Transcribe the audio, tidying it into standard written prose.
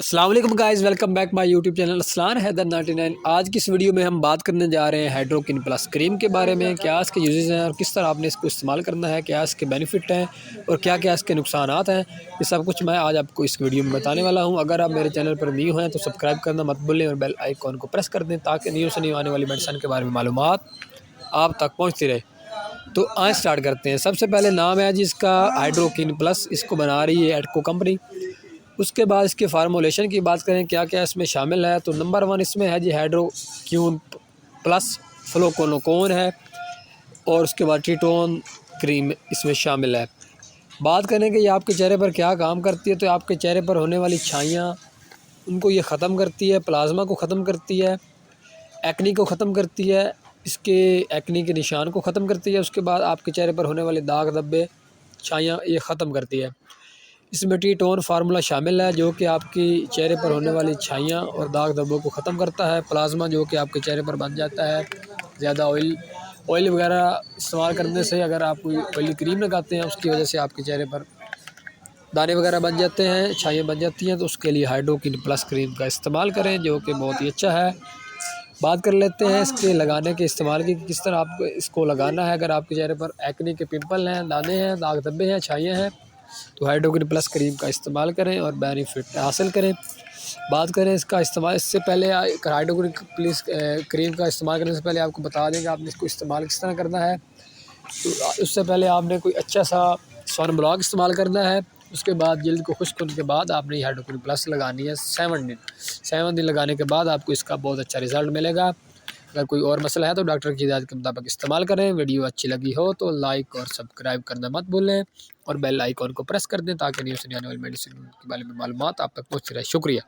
अस्सलाम वालेकुम guys, welcome back my YouTube channel Aslan Haider 99। आज की इस वीडियो में हम बात करने जा रहे हैं हाइड्रोकिन प्लस क्रीम के बारे में। क्या इसके यूजेस हैं और किस तरह आपने इसको इस्तेमाल करना है, क्या इसके बेनिफिट हैं और क्या क्या इसके नुकसानात हैं, ये सब कुछ मैं आज आपको इस वीडियो में बताने वाला हूं। अगर आप मेरे चैनल पर न्यू हैं तो सब्सक्राइब करना मत भूलें और बेल आइकॉन को प्रेस कर दें ताकि न्यू से न्यू आने वाली मेडिसिन के बारे में मालूमात आप तक पहुँचती रहे। तो आज स्टार्ट करते हैं। सबसे पहले नाम है जिसका हाइड्रोकिन प्लस, इसको बना रही है एडको कंपनी। उसके बाद इसके फार्मूलेशन की बात करें क्या क्या इसमें शामिल है, तो नंबर 1 इसमें है जी हाइड्रोक्यून प्लस फ्लोकोनोकोन है और उसके बाद टीटोन क्रीम इसमें शामिल है। बात करें कि ये आपके चेहरे पर क्या काम करती है, तो आपके चेहरे पर होने वाली छाइयाँ उनको ये ख़त्म करती है, प्लाज्मा को ख़त्म करती है, एक्नी को ख़त्म करती है, इसके एक्नी के निशान को ख़त्म करती है। उसके बाद आपके चेहरे पर होने वाले दाग धब्बे छाइयाँ ये ख़त्म करती है। इसमें टी-टोन फार्मूला शामिल है जो कि आपकी चेहरे पर होने वाली छाइयाँ और दाग धब्बों को ख़त्म करता है। प्लाज्मा जो कि आपके चेहरे पर बन जाता है ज़्यादा ऑयल वगैरह इस्तेमाल करने से, अगर आप कोई ऑयली क्रीम लगाते हैं उसकी वजह से आपके चेहरे पर दाने वगैरह बन जाते हैं, छाइयाँ बन जाती हैं, तो उसके लिए हाइड्रोकिन प्लस क्रीम का इस्तेमाल करें जो कि बहुत ही अच्छा है। बात कर लेते हैं इसके लगाने के इस्तेमाल की, किस तरह आपको इसको लगाना है। अगर आपके चेहरे पर एक्ने के पिंपल हैं, दाने हैं, दाग धब्बे हैं, छाइयाँ हैं, तो हाइड्रोकिन प्लस क्रीम का इस्तेमाल करें और बेनिफिट हासिल करें। बात करें इसका इस्तेमाल, इससे पहले हाइड्रोकिन प्लस क्रीम का इस्तेमाल करने से पहले आपको बता दें कि आपने इसको इस्तेमाल किस तरह करना है। तो उससे पहले आपने कोई अच्छा सा सन ब्लॉक इस्तेमाल करना है। उसके बाद जल्द को खुश्क होने के बाद आपने हाइड्रोकिन प्लस लगानी है 7 दिन लगाने के बाद आपको इसका बहुत अच्छा रिज़ल्ट मिलेगा। अगर कोई और मसला है तो डॉक्टर की हिदायत के मुताबिक इस्तेमाल करें। वीडियो अच्छी लगी हो तो लाइक और सब्सक्राइब करना मत भूलें और बेल आइकॉन को प्रेस कर दें ताकि न्यू से आने वाली मेडिसिन के बारे में मालूमात आप तक पहुँच रहे। शुक्रिया।